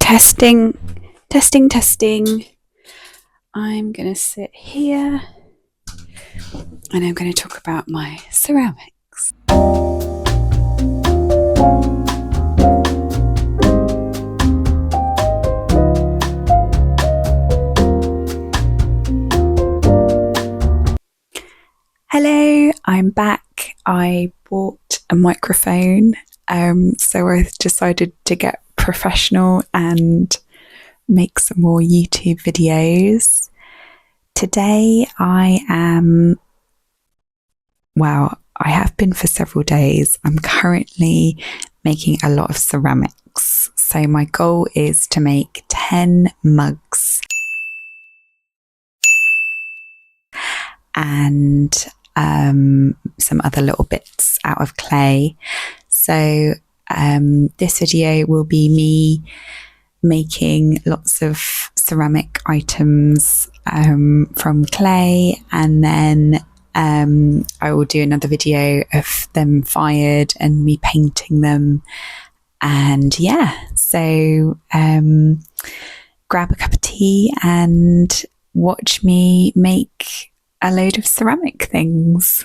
Testing, testing, testing. I'm going to sit here and I'm going to talk about my ceramics. Hello, I'm back. I bought a microphone, so I decided to get professional and make some more YouTube videos. Today I have been for several days. I'm currently making a lot of ceramics. So my goal is to make 10 mugs and some other little bits out of clay. So this video will be me making lots of ceramic items from clay, and then I will do another video of them fired and me painting them. And yeah, so grab a cup of tea and watch me make a load of ceramic things.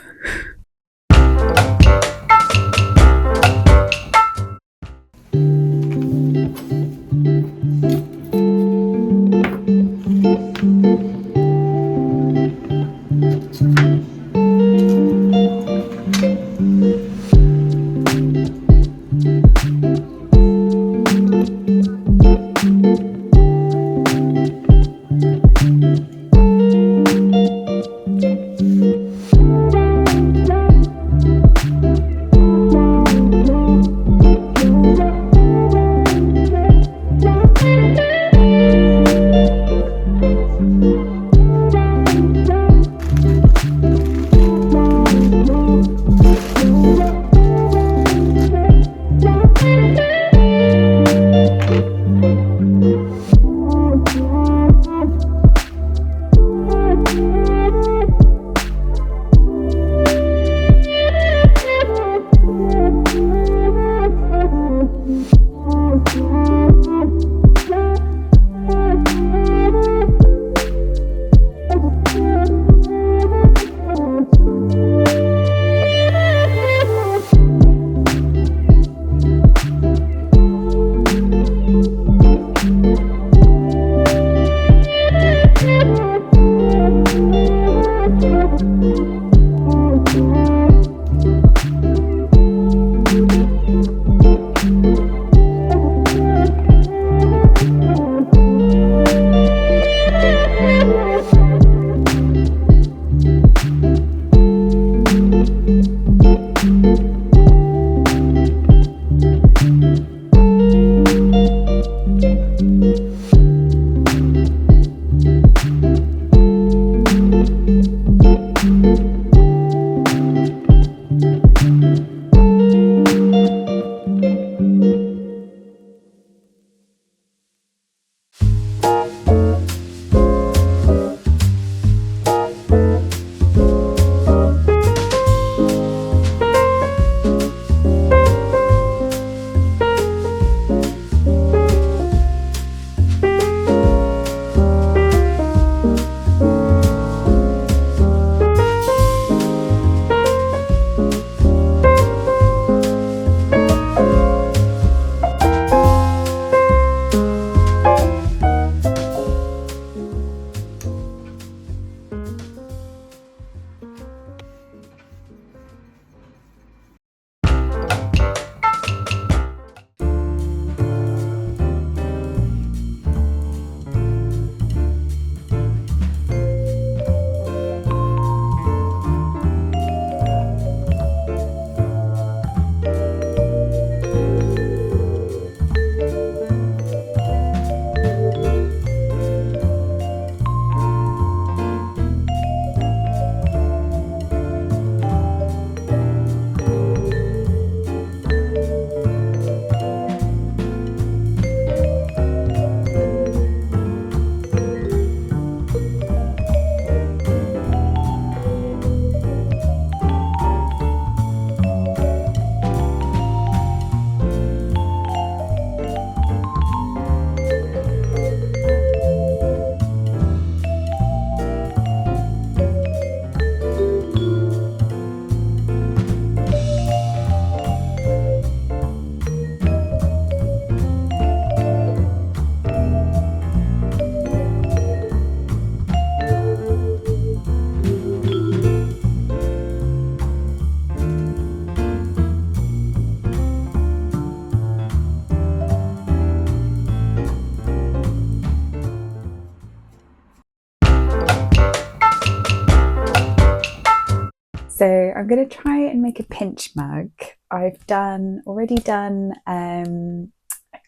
So I'm going to try and make a pinch mug. I've already done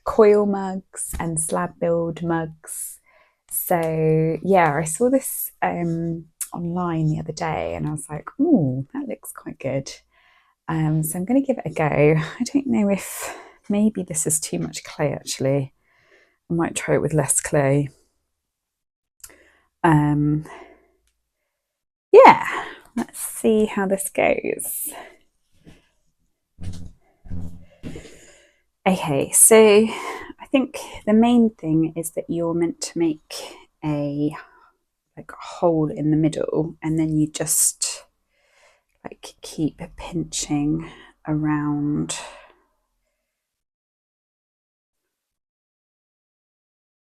coil mugs and slab build mugs. So yeah, I saw this online the other day and I was like, oh, that looks quite good. So I'm going to give it a go. I don't know if maybe this is too much clay actually. I might try it with less clay. Yeah, let's see how this goes. Okay, so I think the main thing is that you're meant to make a hole in the middle, and then you just like keep pinching around.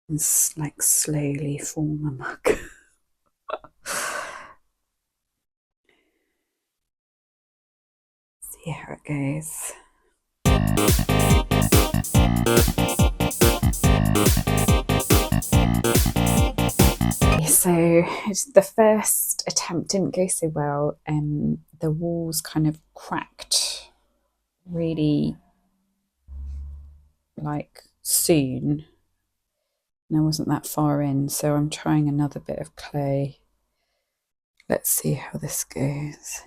And like slowly form a mug. See how it goes. So the first attempt didn't go so well, and the walls kind of cracked really like soon, and I wasn't that far in, so I'm trying another bit of clay. Let's see how this goes.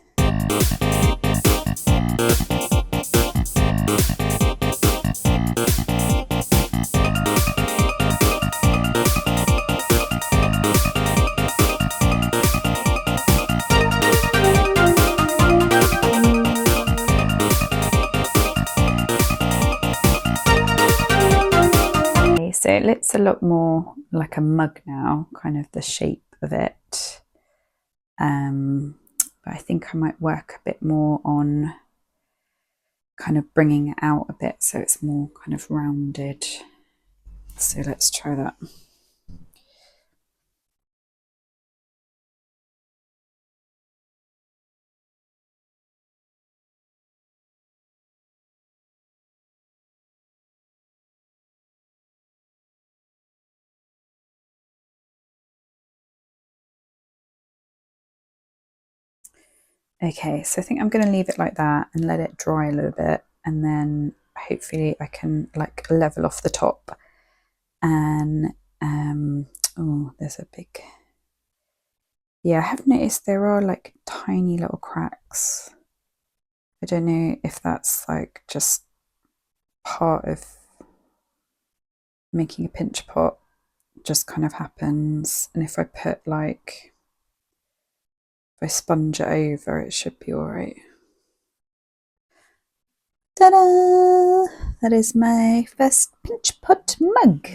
So it looks a lot more like a mug now, kind of the shape of it. But I think I might work a bit more on kind of bringing it out a bit so it's more kind of rounded. So let's try that. Okay, so I think I'm going to leave it like that and let it dry a little bit, and then hopefully I can like level off the top. And oh, there's a big, yeah, I have noticed there are like tiny little cracks. I don't know if that's like just part of making a pinch pot, just kind of happens. And if I put like, if I sponge it over, it should be all right. Ta-da! That is my first pinch pot mug.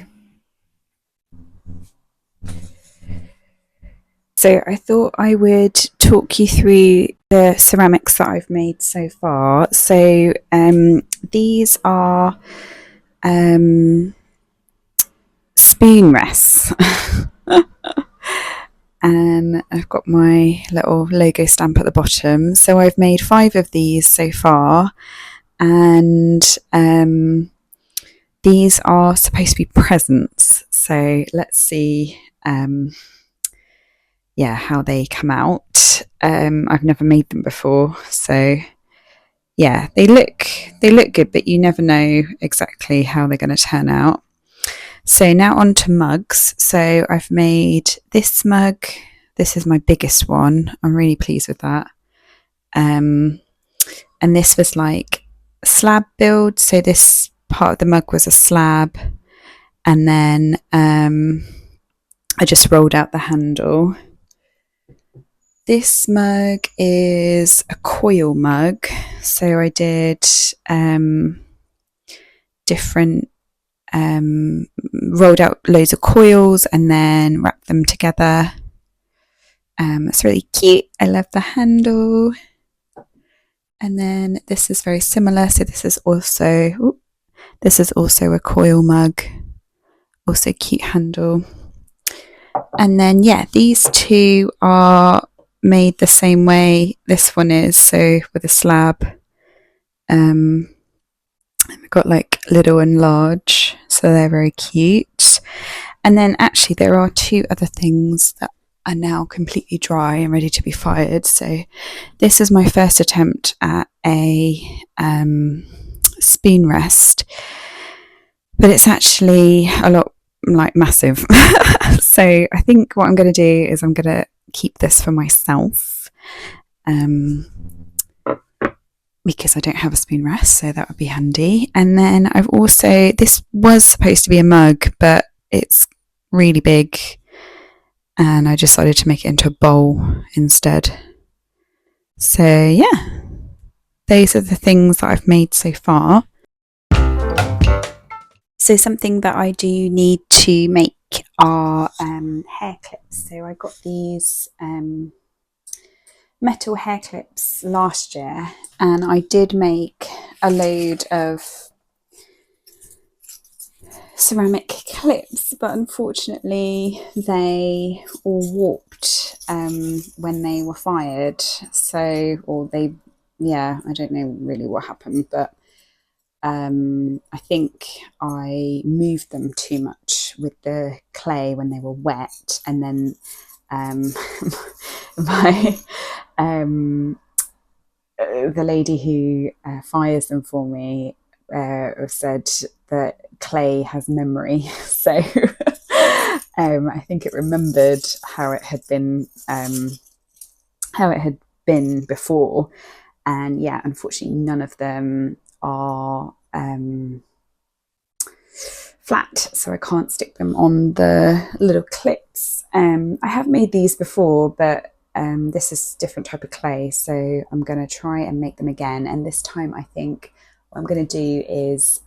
So I thought I would talk you through the ceramics that I've made so far. So these are spoon rests. And I've got my little logo stamp at the bottom. So I've made 5 of these so far, and these are supposed to be presents. So let's see how they come out. I've never made them before, so yeah, they look good, but you never know exactly how they're going to turn out. So now on to mugs. So I've made this mug. This is my biggest one. I'm really pleased with that. And this was like slab build. So this part of the mug was a slab, and then I just rolled out the handle. This mug is a coil mug. So I did different rolled out loads of coils and then wrapped them together. It's really cute. I love the handle. And then this is very similar. So this is also a coil mug, also cute handle. And then these two are made the same way this one is, so with a slab. We've got like little and large, so they're very cute. And then actually there are 2 other things that are now completely dry and ready to be fired. So this is my first attempt at a spoon rest, but it's actually a lot like massive. So I think what I'm going to do is I'm going to keep this for myself, because I don't have a spoon rest, so that would be handy. And then I've also, this was supposed to be a mug, but it's really big, and I decided to make it into a bowl instead. So yeah, those are the things that I've made so far. So something that I do need to make are hair clips. So I got these metal hair clips last year, and I did make a load of ceramic clips, but unfortunately they all warped when they were fired. So, or they, yeah, I don't know really what happened, but I think I moved them too much with the clay when they were wet, and then my the lady who fires them for me said that clay has memory, so I think it remembered how it had been before, and yeah, unfortunately none of them are flat, so I can't stick them on the little clips. I have made these before, but this is a different type of clay, so I'm going to try and make them again. And this time I think what I'm going to do is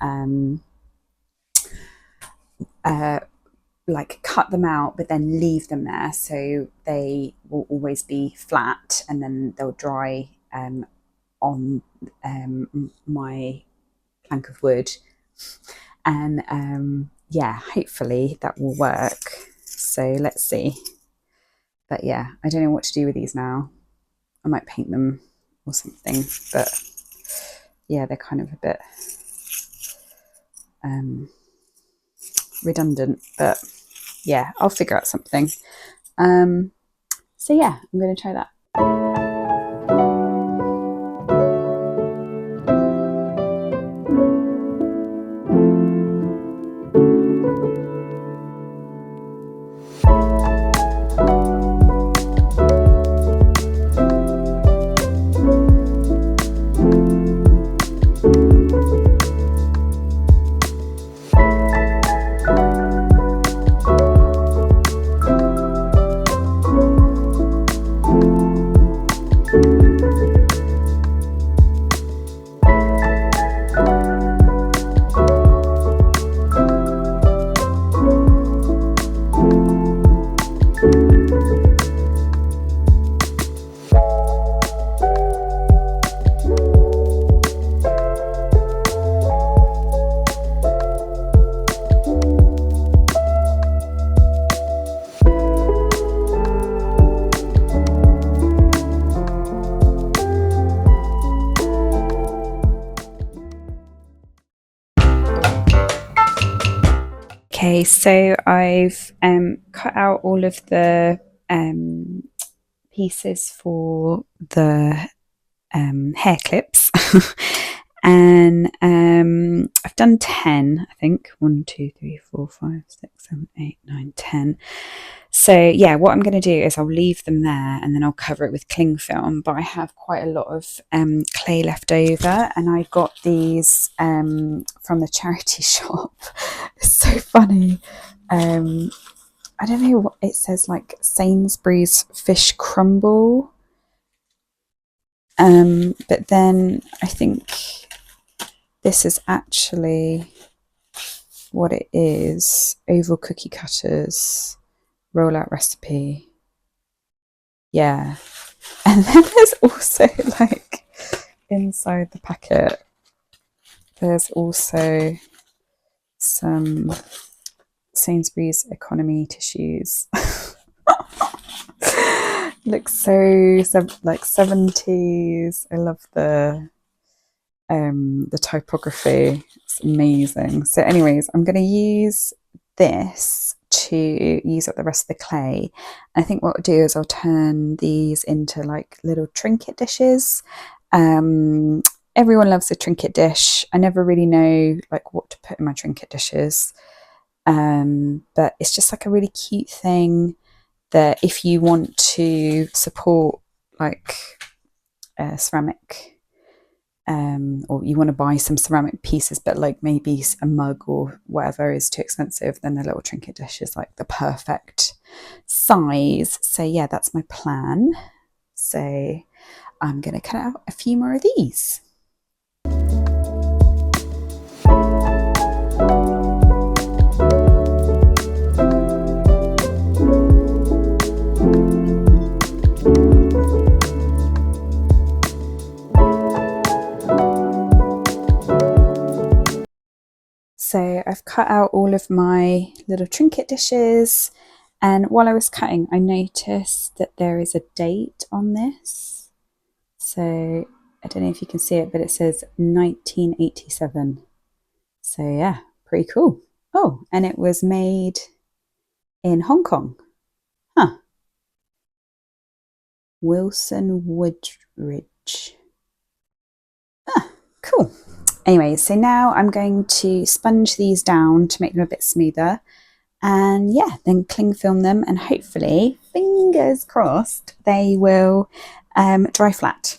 like cut them out, but then leave them there, so they will always be flat, and then they'll dry on my plank of wood. And yeah, hopefully that will work. So let's see. But yeah, I don't know what to do with these now. I might paint them or something, but yeah, they're kind of a bit redundant, but yeah, I'll figure out something. So yeah, I'm going to try that. Okay, so I've cut out all of the pieces for the hair clips, and I've done 10, I think. 1, 2, 3, 4, 5, 6, 7, 8, 9, 10. So yeah, what I'm going to do is I'll leave them there, and then I'll cover it with cling film. But I have quite a lot of clay left over, and I got these from the charity shop. It's so funny. I don't know what it says, like Sainsbury's fish crumble. But then I think this is actually what it is. Oval cookie cutters, rollout recipe. Yeah. And then there's also, like, inside the packet, there's also some Sainsbury's economy tissues. Looks so like 70s. I love the typography. It's amazing. So anyways, I'm going to use this to use up the rest of the clay. I think what I'll do is I'll turn these into like little trinket dishes. Everyone loves a trinket dish. I never really know like what to put in my trinket dishes, but it's just like a really cute thing that if you want to support like ceramic, or you want to buy some ceramic pieces, but like maybe a mug or whatever is too expensive, then a little trinket dish is like the perfect size. So yeah, that's my plan. So I'm going to cut out a few more of these. So I've cut out all of my little trinket dishes, and while I was cutting I noticed that there is a date on this. So I don't know if you can see it, but it says 1987. So yeah, pretty cool. Oh, and it was made in Hong Kong. Huh. Wilson Woodridge. Ah, cool. Anyway, so now I'm going to sponge these down to make them a bit smoother, and yeah, then cling film them, and hopefully, fingers crossed, they will dry flat.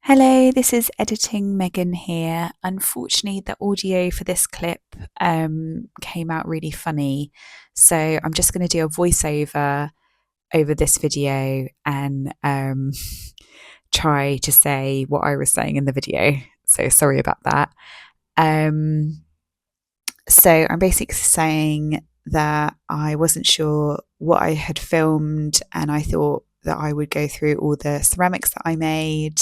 Hello, this is Editing Megan here. Unfortunately, the audio for this clip came out really funny, so I'm just going to do a voiceover over this video and try to say what I was saying in the video. So sorry about that. So I'm basically saying that I wasn't sure what I had filmed, and I thought that I would go through all the ceramics that I made.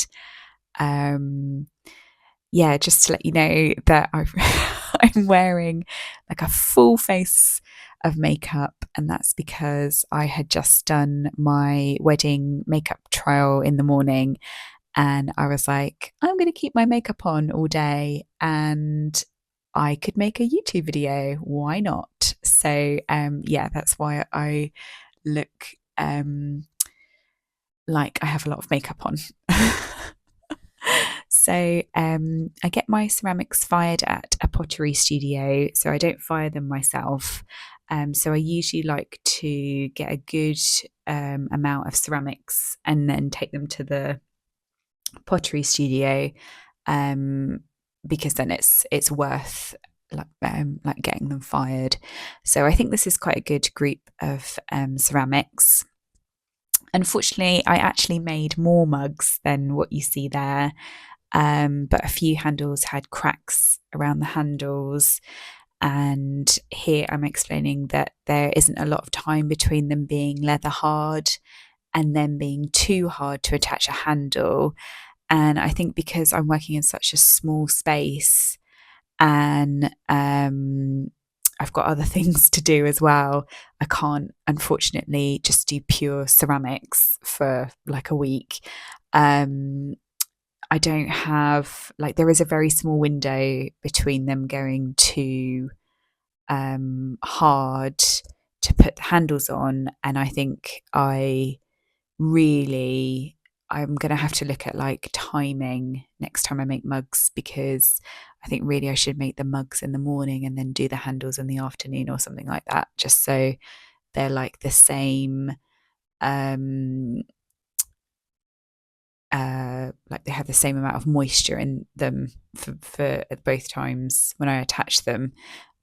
Yeah, just to let you know that I'm wearing like a full face of makeup, and that's because I had just done my wedding makeup trial in the morning, and I was like, I'm going to keep my makeup on all day and I could make a YouTube video. Why not? So yeah, that's why I look like I have a lot of makeup on. So I get my ceramics fired at a pottery studio, so I don't fire them myself. So I usually like to get a good amount of ceramics and then take them to the pottery studio, because then it's worth like getting them fired. So I think this is quite a good group of ceramics. Unfortunately, I actually made more mugs than what you see there, but a few handles had cracks around the handles. And here I'm explaining that there isn't a lot of time between them being leather hard and then being too hard to attach a handle. And I think because I'm working in such a small space and I've got other things to do as well, I can't, unfortunately, just do pure ceramics for like a week. I don't have, like, there is a very small window between them going to hard to put the handles on. And I think I'm going to have to look at like timing next time I make mugs, because I think really I should make the mugs in the morning and then do the handles in the afternoon or something like that, just so they're like the same, like they have the same amount of moisture in them for at both times when I attach them.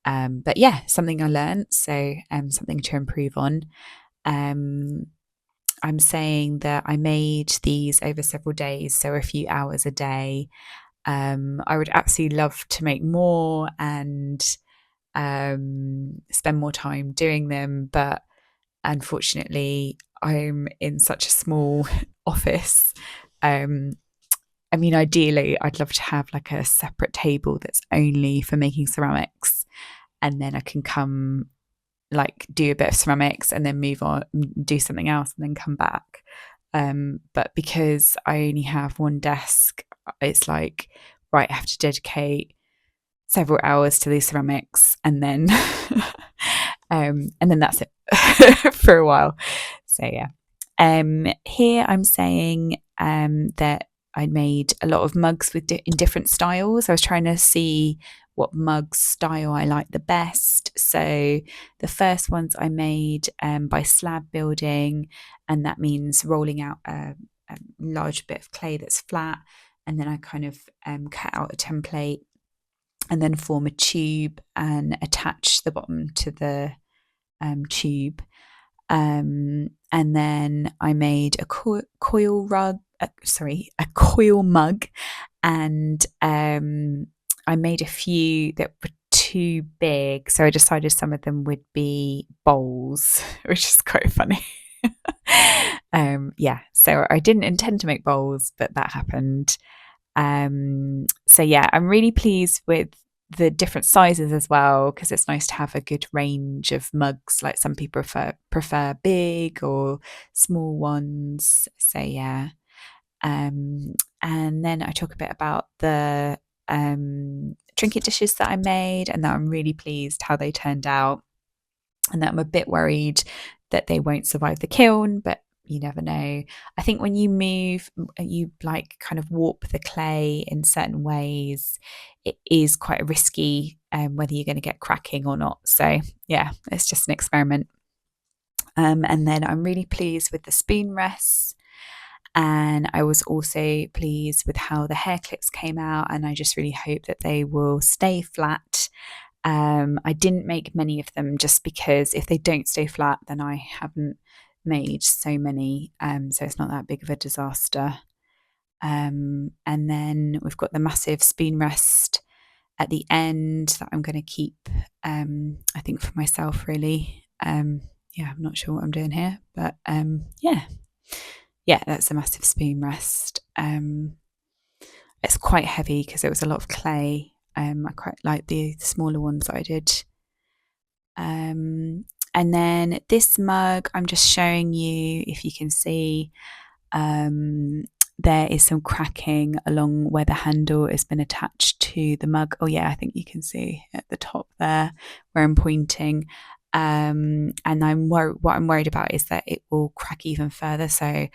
But yeah, something I learned, so something to improve on. I'm saying that I made these over several days, so a few hours a day. I would absolutely love to make more and spend more time doing them, but unfortunately, I'm in such a small office. I mean, ideally, I'd love to have like a separate table that's only for making ceramics, and then I can come like do a bit of ceramics and then move on, do something else, and then come back. But because I only have one desk, it's like, right, I have to dedicate several hours to these ceramics, and then and then that's it for a while. So yeah. Here I'm saying that I made a lot of mugs with in different styles. I was trying to see what mug style I like the best. So the first ones I made by slab building, and that means rolling out a large bit of clay that's flat, and then I kind of cut out a template and then form a tube and attach the bottom to the tube. And then I made a coil mug, and I made a few that were too big, so I decided some of them would be bowls, which is quite funny. Yeah, so I didn't intend to make bowls, but that happened. So yeah, I'm really pleased with the different sizes as well, because it's nice to have a good range of mugs. Like some people prefer big or small ones. So yeah. And then I talk a bit about the trinket dishes that I made, and that I'm really pleased how they turned out, and that I'm a bit worried that they won't survive the kiln, but you never know. I think when you move, you like kind of warp the clay in certain ways, it is quite risky whether you're going to get cracking or not. So yeah, it's just an experiment. And then I'm really pleased with the spoon rests. And I was also pleased with how the hair clips came out, and I just really hope that they will stay flat. I didn't make many of them just because if they don't stay flat, then I haven't made so many, so it's not that big of a disaster. And then we've got the massive spoon rest at the end that I'm going to keep, I think, for myself, really. Yeah, I'm not sure what I'm doing here, but yeah, that's a massive spoon rest. It's quite heavy because it was a lot of clay. I quite like the smaller ones that I did. And then this mug, I'm just showing you, if you can see, there is some cracking along where the handle has been attached to the mug. Oh yeah, I think you can see at the top there where I'm pointing. And what I'm worried about is that it will crack even further. So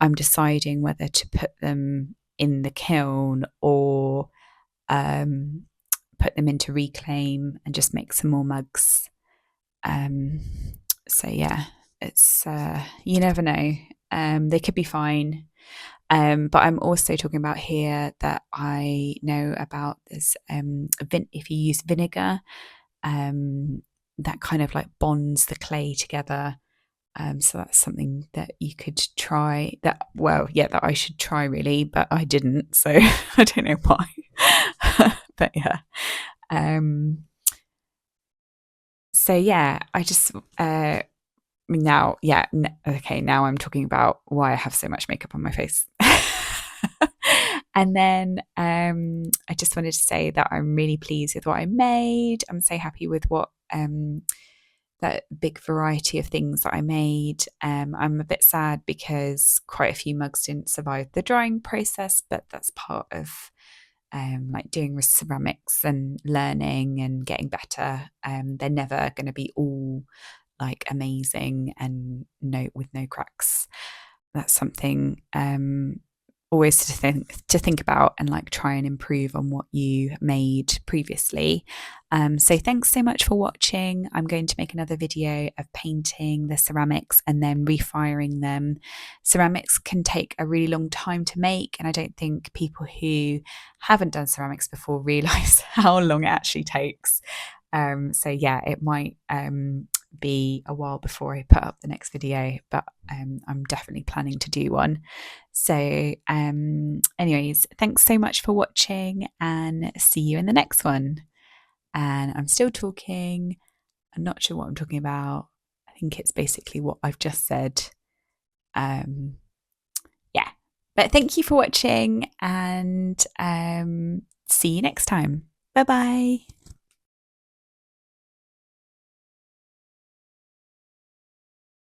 I'm deciding whether to put them in the kiln or put them into reclaim and just make some more mugs. So yeah, it's you never know. They could be fine. But I'm also talking about here that I know about this, if you use vinegar, that kind of like bonds the clay together. So that's something that you could try, that, well, yeah, that I should try really, but I didn't. So I don't know why. But yeah. So yeah, I just, now, yeah, okay, now I'm talking about why I have so much makeup on my face. And then I just wanted to say that I'm really pleased with what I made. I'm so happy with what that big variety of things that I made. I'm a bit sad because quite a few mugs didn't survive the drying process, but that's part of like doing with ceramics and learning and getting better. They're never going to be all like amazing and with no cracks. That's something always to think about, and like try and improve on what you made previously. So thanks so much for watching. I'm going to make another video of painting the ceramics and then refiring them. Ceramics can take a really long time to make, and I don't think people who haven't done ceramics before realize how long it actually takes. So yeah, it might be a while before I put up the next video, but I'm definitely planning to do one. So anyways, thanks so much for watching, and see you in the next one. And I'm still talking. I'm not sure what I'm talking about. I think it's basically what I've just said. Yeah, but thank you for watching, and see you next time. Bye bye.